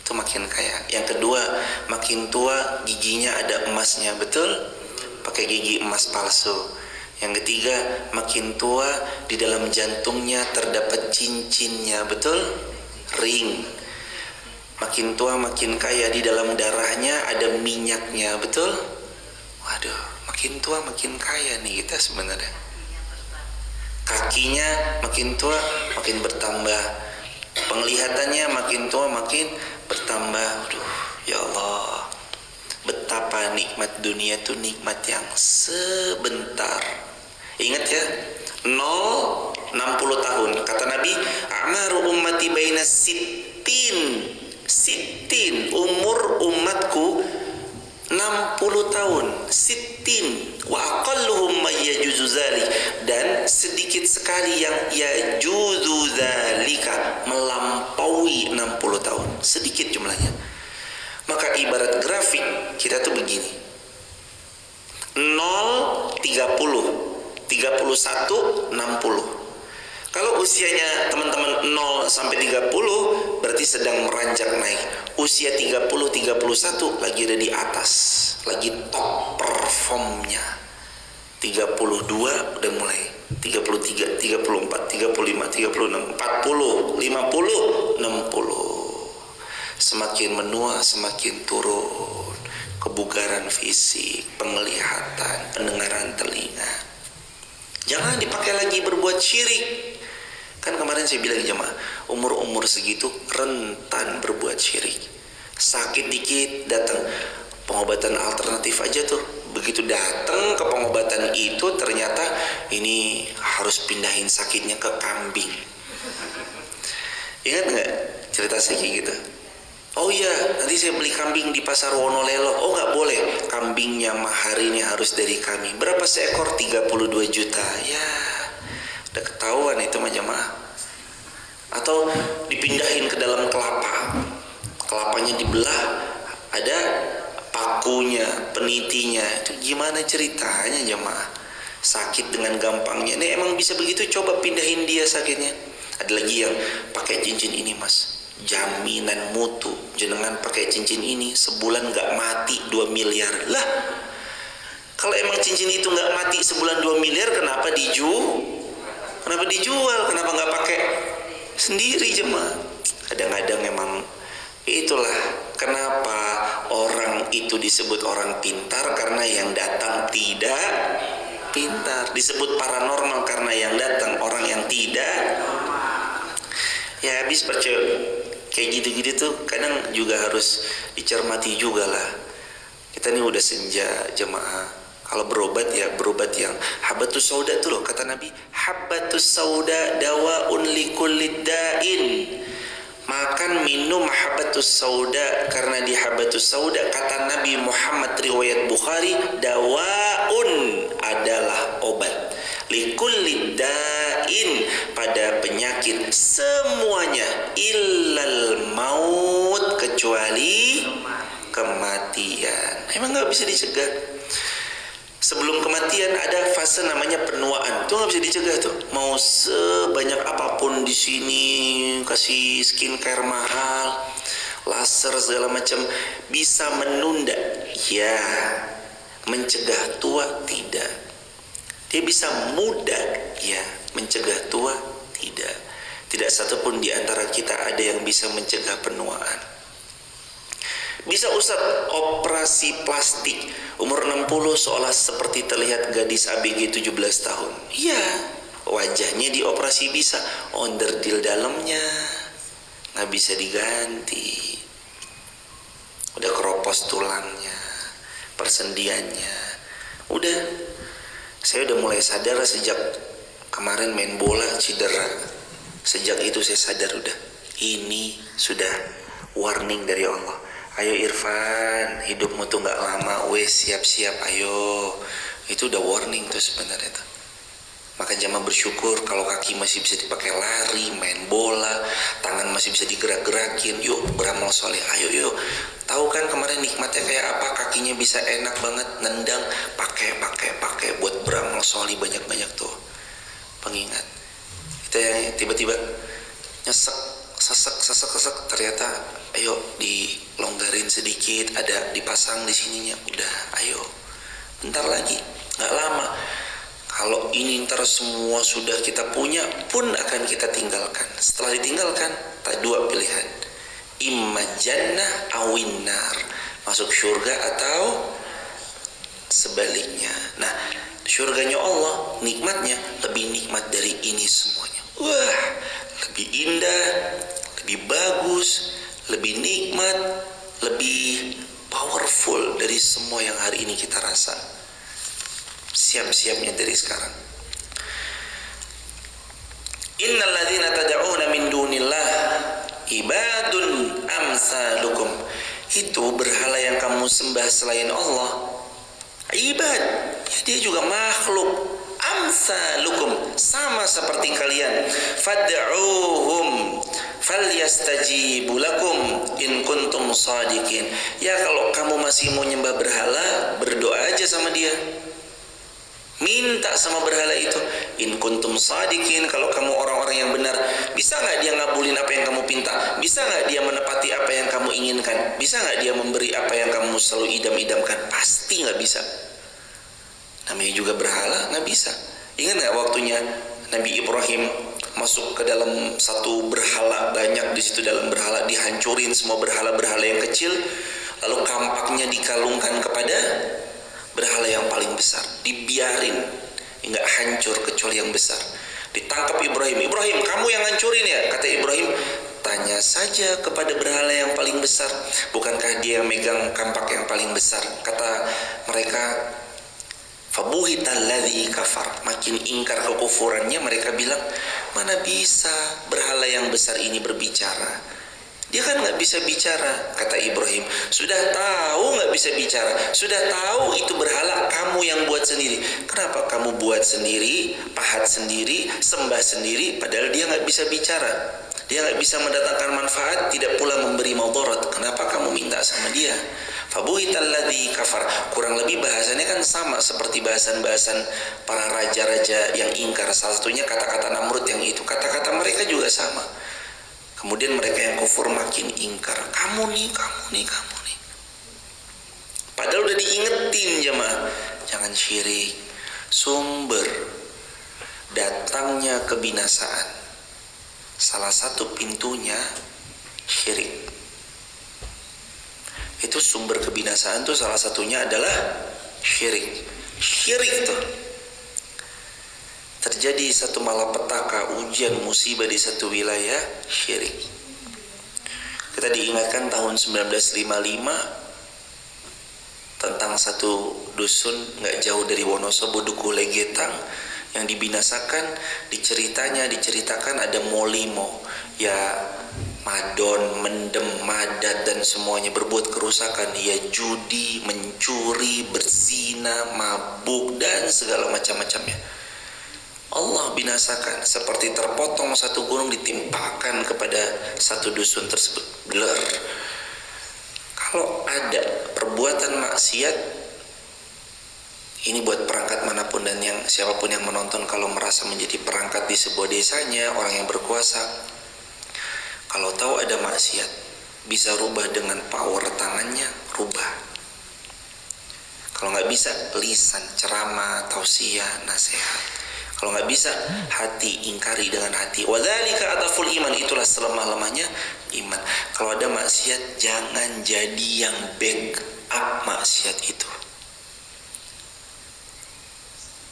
Itu makin kaya. Yang kedua, makin tua giginya ada emasnya, betul? Pakai gigi emas palsu. Yang ketiga, makin tua di dalam jantungnya terdapat cincinnya, betul? Ring. Makin tua makin kaya, di dalam darahnya ada minyaknya, betul? Waduh, makin tua makin kaya nih kita sebenarnya. Kakinya makin tua makin bertambah, penglihatannya makin tua makin bertambah. Aduh, ya Allah, betapa nikmat dunia itu nikmat yang sebentar. Ingat ya, 60 tahun. Kata Nabi, amaru ummati baina sittin, umur umatku 60 tahun, sittin, wa aqalluhum may yajuzu dzalik, dan sedikit sekali yang yajuzu dzalika, melampaui 60 tahun, sedikit jumlahnya. Maka ibarat grafik kita tuh begini, 0, 30, 31, 60. Kalau usianya teman-teman 0 sampai 30 berarti sedang meranjak naik. Usia 30, 31 lagi ada di atas, lagi top performnya. 32 udah mulai, 33, 34, 35, 36, 40, 50, 60. Semakin menua semakin turun kebugaran fisik, penglihatan, pendengaran telinga. Jangan dipakai lagi berbuat syirik. Kan kemarin saya bilang jemaah, umur-umur segitu rentan berbuat syirik. Sakit dikit datang pengobatan alternatif aja tuh. Begitu datang ke pengobatan itu ternyata ini harus pindahin sakitnya ke kambing. Ingat nggak cerita saya kayak gitu? Oh iya, nanti saya beli kambing di pasar Wonolelo. Oh nggak boleh, kambingnya maharinya harus dari kami. Berapa seekor? 32 juta. Ya, udah ketahuan itu mah jemaah. Atau dipindahin ke dalam kelapa, kelapanya dibelah, ada pakunya, penitinya. Itu gimana ceritanya jemaah? Sakit dengan gampangnya. Ini emang bisa begitu? Coba pindahin dia sakitnya. Ada lagi yang pakai cincin ini mas, jaminan mutu, jenengan pakai cincin ini sebulan nggak mati 2 miliar. Lah, kalau emang cincin itu nggak mati sebulan 2 miliar, kenapa dijual? Kenapa nggak pakai sendiri jemaah? Kadang-kadang emang itulah kenapa orang itu disebut orang pintar, karena yang datang tidak pintar. Disebut paranormal karena yang datang orang yang tidak. Ya habis percaya kayak gitu-gitu tuh kadang juga harus dicermati juga lah. Kita nih udah senja jemaah. Kalau berobat ya berobat yang habbatus sauda tuh loh, kata Nabi, habbatus sauda dawaun likulli da'in. Makan minum habbatus sauda, karena di habbatus sauda kata Nabi Muhammad riwayat Bukhari, dawaun adalah obat, likulli da'in pada penyakit semuanya, illal maut kecuali kematian. Emang nggak bisa dicegah. Sebelum kematian ada fase namanya penuaan. Itu nggak bisa dicegah tuh. Mau sebanyak apapun di sini kasih skincare mahal, laser segala macam, bisa menunda. Ya, mencegah tua tidak. Dia bisa muda, ya, mencegah tua tidak. Tidak satupun di antara kita ada yang bisa mencegah penuaan. Bisa Ustaz operasi plastik umur 60 seolah seperti terlihat gadis ABG 17 tahun. Iya, wajahnya dioperasi bisa, onderdil dalamnya nggak bisa diganti, udah keropos tulangnya, persendiannya. Udah, saya udah mulai sadar sejak kemarin main bola cedera. Sejak itu saya sadar udah, ini sudah warning dari Allah. Ayo Irfan, hidupmu tuh gak lama, wes siap-siap, ayo. Itu udah warning tuh sebenarnya tuh. Maka jamaah bersyukur kalau kaki masih bisa dipakai lari, main bola, tangan masih bisa digerak-gerakin. Yuk beramal soleh, ayo yuk. Tahu kan kemarin nikmatnya kayak apa? Kakinya bisa enak banget nendang, pakai buat beramal soleh banyak-banyak tuh. Pengingat. Itu yang tiba-tiba nyesek, sesek, ternyata ayo dilonggarin sedikit, ada dipasang di sininya. Udah, ayo. Bentar lagi, nggak lama. Kalau ini ntar semua sudah kita punya pun akan kita tinggalkan. Setelah ditinggalkan, ada dua pilihan. Imma jannah awin nar. Masuk surga atau sebaliknya. Nah, surganya Allah, nikmatnya lebih nikmat dari ini semuanya. Wah, lebih indah, lebih bagus, lebih nikmat, lebih powerful dari semua yang hari ini kita rasa. Siap-siapnya dari sekarang. Innal ladzina tad'una min dunillah ibadun amsalukum. Itu berhala yang kamu sembah selain Allah, ibad, ya dia juga makhluk. Amsalukum, sama seperti kalian. Fad'uhum falyastajibu lakum in kuntum shadiqin. Ya kalau kamu masih mau nyembah berhala, berdoa aja sama dia. Minta sama berhala itu. In kuntum shadiqin, kalau kamu orang-orang yang benar. Bisa gak dia ngabulin apa yang kamu pinta? Bisa gak dia menepati apa yang kamu inginkan? Bisa gak dia memberi apa yang kamu selalu idam-idamkan? Pasti gak bisa. Namanya juga berhala, gak bisa. Ingat gak waktunya Nabi Ibrahim masuk ke dalam satu berhala, banyak di situ dalam berhala, dihancurin semua berhala-berhala yang kecil, lalu kampaknya dikalungkan kepada berhala yang paling besar, dibiarin nggak hancur kecuali yang besar. Ditangkap Ibrahim, kamu yang hancurin ya? Kata Ibrahim, tanya saja kepada berhala yang paling besar, bukankah dia yang megang kampak yang paling besar? Kata mereka, fabuhital ladzi kafar, makin ingkar kekufurannya. Mereka bilang, mana bisa berhala yang besar ini berbicara? Dia kan gak bisa bicara. Kata Ibrahim, sudah tahu gak bisa bicara, sudah tahu itu berhala kamu yang buat sendiri. Kenapa kamu buat sendiri, pahat sendiri, sembah sendiri, padahal dia gak bisa bicara, dia gak bisa mendatangkan manfaat, tidak pula memberi madarat. Kenapa kamu minta sama dia? Fabuhital ladzi kafar. Kurang lebih bahasanya kan sama seperti bahasan-bahasan para raja-raja yang ingkar. Salah satunya kata-kata Namrud yang itu. Kata-kata mereka juga sama. Kemudian mereka yang kufur makin ingkar. Kamu nih. Padahal udah diingetin jemaah, jangan syirik. Sumber datangnya kebinasaan, salah satu pintunya syirik. Itu sumber kebinasaan tuh salah satunya adalah syirik. Syirik tuh. Terjadi satu malapetaka, ujian, musibah di satu wilayah, syirik. Kita diingatkan tahun 1955 tentang satu dusun gak jauh dari Wonosobo, Dukuh Legetang, yang dibinasakan. Diceritakan ada molimo, ya madon, mendem, madat dan semuanya berbuat kerusakan. Ya judi, mencuri, berzina, mabuk dan segala macam-macamnya. Allah binasakan, seperti terpotong satu gunung ditimpakan kepada satu dusun tersebut. Blur. Kalau ada perbuatan maksiat, ini buat perangkat manapun dan yang siapapun yang menonton, kalau merasa menjadi perangkat di sebuah desanya, orang yang berkuasa, kalau tahu ada maksiat, bisa rubah dengan power tangannya, rubah. Kalau nggak bisa, lisan, ceramah, tausiah, nasihat. Kalau nggak bisa, hati, ingkari dengan hati. Wadzalika adaful iman, itulah selemah-lemahnya iman. Kalau ada maksiat, jangan jadi yang backup maksiat itu.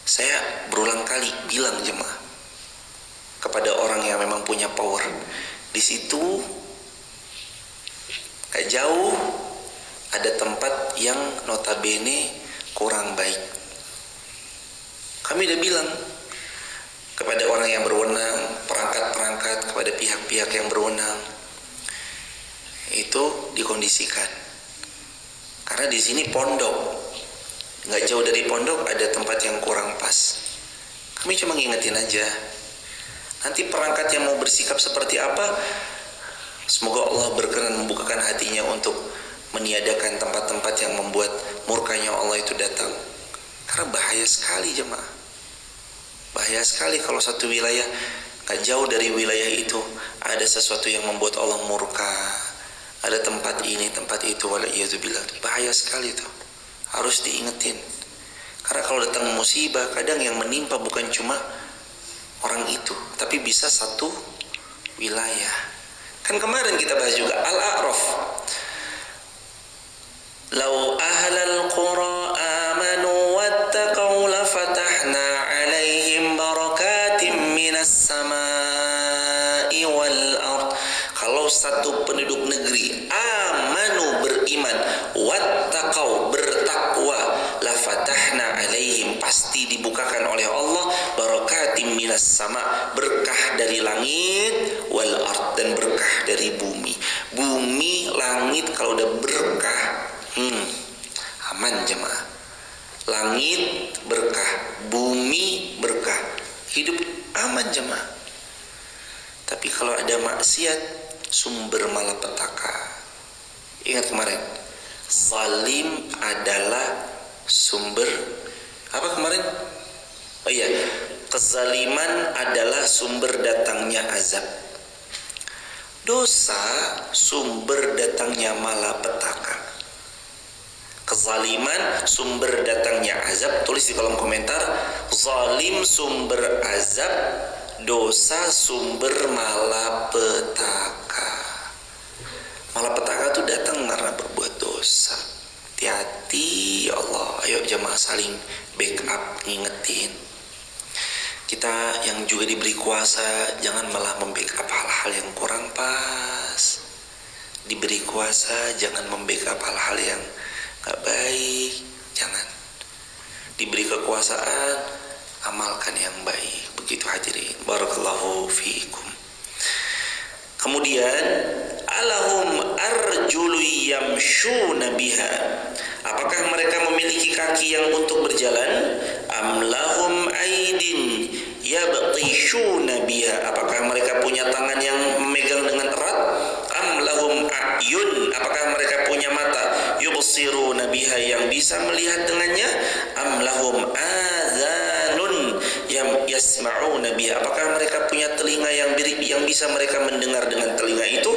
Saya berulang kali bilang jemaah kepada orang yang memang punya power, di situ gak jauh ada tempat yang notabene kurang baik. Kami udah bilang kepada orang yang berwenang, perangkat-perangkat, kepada pihak-pihak yang berwenang, itu dikondisikan. Karena di sini pondok, nggak jauh dari pondok ada tempat yang kurang pas. Kami cuma ngingetin aja. Nanti perangkat yang mau bersikap seperti apa, semoga Allah berkenan membukakan hatinya untuk meniadakan tempat-tempat yang membuat murkanya Allah itu datang. Karena bahaya sekali jemaah. Bahaya sekali kalau satu wilayah, gak jauh dari wilayah itu ada sesuatu yang membuat Allah murka. Ada tempat ini, tempat itu, wala'iyadzubillah. Bahaya sekali itu. Harus diingetin. Karena kalau datang musibah, kadang yang menimpa bukan cuma orang itu, tapi bisa satu wilayah. Kan kemarin kita bahas juga Al-A'raf. Lau ahlal qura amanu wattaqau lafatahna alaihim barakatim minas samai wal ard. Kalau satu penduduk negeri amanu beriman, wattaqau bertakwa, lafatahna alaihim pasti dibukakan oleh Allah barakatim minas sama, berkah dari langit wal ard, dan berkah dari bumi. Bumi, langit kalau udah berkah, aman jemaah. Langit berkah, bumi berkah, hidup aman jemaah. Tapi kalau ada maksiat, sumber malapetaka. Ingat kemarin, zalim adalah sumber apa kemarin? Oh iya, kezaliman adalah sumber datangnya azab. Dosa sumber datangnya malapetaka. Kezaliman sumber datangnya azab. Tulis di kolom komentar, zalim sumber azab, dosa sumber malapetaka. Malapetaka itu datang karena berbuat dosa. Hati-hati ya Allah. Ayo jemaah saling backup, ngingetin. Kita yang juga diberi kuasa, jangan malah membackup hal-hal yang kurang pas. Diberi kuasa, jangan membackup hal-hal yang gak baik. Jangan. Diberi kekuasaan, amalkan yang baik. Begitu hadirin. Barakallahu fiikum. Kemudian, alahum arjulu yamshuna biha. Apakah mereka memiliki kaki yang untuk berjalan? Am lahum aidin yabtishuna biha. Apakah mereka punya tangan yang memegang dengan erat? Am lahum a'yun. Apakah mereka punya mata yubsiruna biha yang bisa melihat dengannya? Am lahum adhanun yasma'una biha. Apakah mereka punya telinga yang bisa mereka mendengar dengan telinga itu?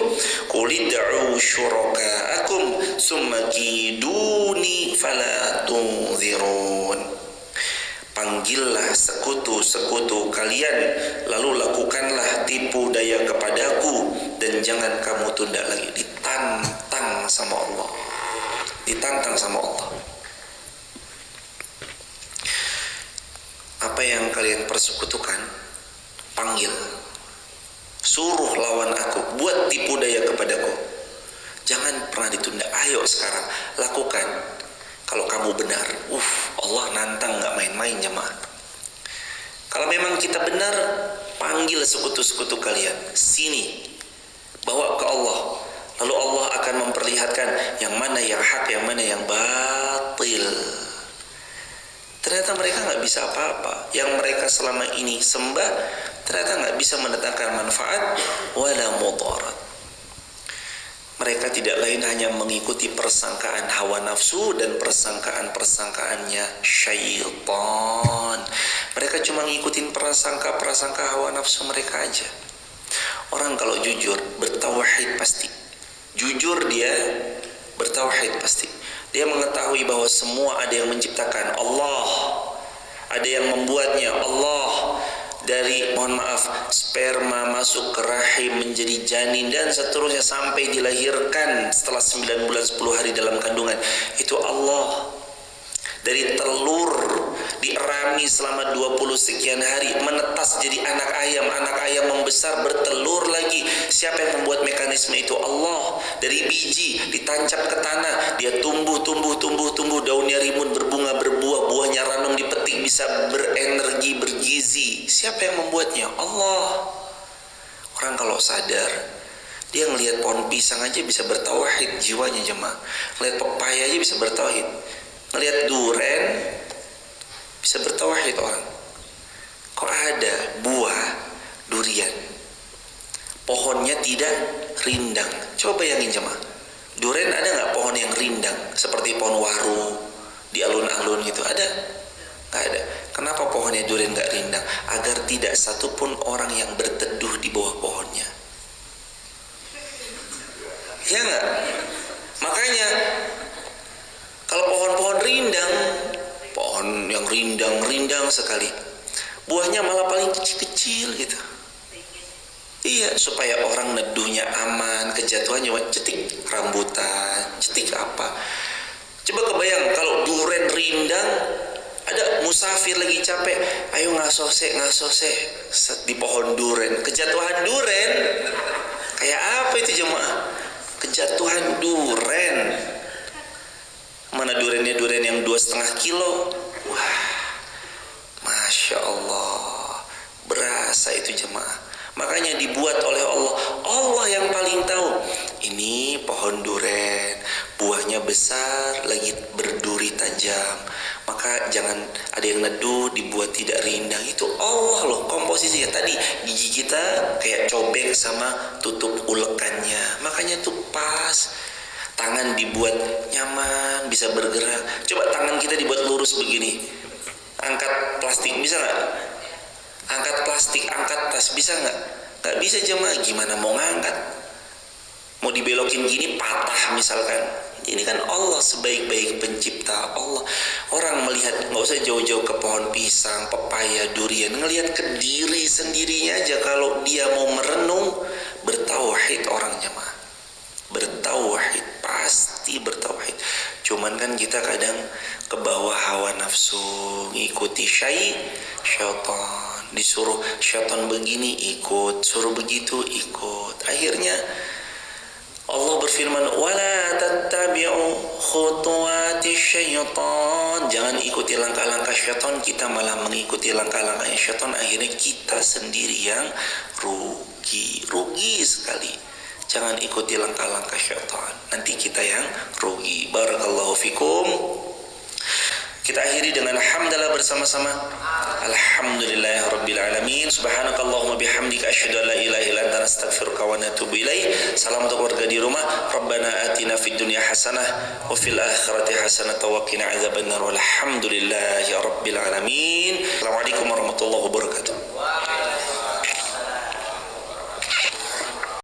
Qulid'u syuraka'akum summa kiduni fala tunzirun. Panggillah sekutu-sekutu kalian, lalu lakukanlah tipu daya kepadaku, dan jangan kamu tunda lagi. Ditantang sama Allah. Ditantang sama Allah. Apa yang kalian persekutukan, panggil, suruh lawan aku, buat tipu daya kepadaku. Jangan pernah ditunda. Ayo sekarang lakukan. Kalau kamu benar, Allah nantang gak main-main jemaah. Kalau memang kita benar, panggil sekutu-sekutu kalian, sini, bawa ke Allah. Lalu Allah akan memperlihatkan yang mana yang hak, yang mana yang batil. Ternyata mereka gak bisa apa-apa. Yang mereka selama ini sembah, ternyata gak bisa mendatangkan manfaat wala mudarat. Mereka tidak lain hanya mengikuti persangkaan hawa nafsu dan persangkaan-persangkaannya syaitan. Mereka cuma ngikutin prasangka-prasangka hawa nafsu mereka aja. Orang kalau jujur bertauhid pasti. Jujur dia bertauhid pasti. Dia mengetahui bahwa semua ada yang menciptakan, Allah. Ada yang membuatnya, Allah. Dari, mohon maaf, sperma masuk ke rahim menjadi janin dan seterusnya sampai dilahirkan setelah 9 bulan 10 hari dalam kandungan. Itu Allah. Dari telur dierami selama 20 sekian hari, menetas jadi anak ayam membesar, bertelur lagi. Siapa yang membuat mekanisme itu? Allah. Dari biji ditancap ke tanah, dia tumbuh, daunnya rimbun, berbunga, berbuah, buahnya ranum dipetik, bisa berenergi, bergizi. Siapa yang membuatnya? Allah. Orang kalau sadar, dia ngelihat pohon pisang aja bisa bertauhid jiwanya jemaah. Ngelihat pepaya aja bisa bertauhid. Ngelihat duren bisa bertauhid orang. Kok rindang. Coba bayangin jemaah, duren ada nggak pohon yang rindang seperti pohon waru di alun-alun gitu? Ada? Nggak ada. Kenapa pohonnya duren nggak rindang? Agar tidak satupun orang yang berteduh di bawah pohonnya. Ya nggak? Makanya kalau pohon-pohon rindang, pohon yang rindang sekali, buahnya malah paling kecil-kecil gitu. Iya, supaya orang neduhnya aman, kejatuhannya cetik rambutan, cetik apa. Coba kebayang kalau duren rindang, ada musafir lagi capek, ayo ngasose di pohon duren, kejatuhan duren. Kayak apa itu jemaah? Kejatuhan duren. Mana durennya duren yang 2,5 kilo. Wah, Masya Allah, berasa itu jemaah. Makanya dibuat oleh Allah. Allah yang paling tahu. Ini pohon duren, buahnya besar, lagi berduri tajam. Maka jangan ada yang neduh, dibuat tidak rindang. Itu Allah loh komposisinya. Tadi gigi kita kayak cobek sama tutup ulekannya. Makanya tuh pas. Tangan dibuat nyaman, bisa bergerak. Coba tangan kita dibuat lurus begini. Angkat plastik bisa nggak? Angkat plastik, angkat tas bisa nggak? Nggak bisa jemaah. Gimana mau ngangkat? Mau dibelokin gini patah misalkan. Ini kan Allah sebaik-baik pencipta. Allah. Orang melihat, nggak usah jauh-jauh ke pohon pisang, pepaya, durian. Ngelihat ke diri sendirinya aja, kalau dia mau merenung, bertauhid orang jemaah. Bertauhid, pasti bertauhid. Cuman kan kita kadang ke bawah hawa nafsu, ngikuti syaitan. Disuruh syaitan begini ikut, suruh begitu ikut. Akhirnya Allah berfirman, wala tattabi'u khutuwati syaitan. Jangan ikuti langkah-langkah syaitan, kita malah mengikuti langkah-langkah syaitan. Akhirnya kita sendiri yang rugi sekali. Jangan ikuti langkah-langkah syaitan, nanti kita yang rugi. Barakallahu fikum. Kita akhiri dengan hamdalah bersama-sama. Alhamdulillahirabbil alamin. Subhanakallahumma bihamdika asyhadu an la ilaha illa anta astaghfiruka wa atubu ilaik. Salam untuk warga di rumah. Rabbana atina fid dunya hasanah wa fil akhirati hasanah wa qina adzabannar. Walhamdulillahirabbil alamin. Assalamualaikum warahmatullahi wabarakatuh.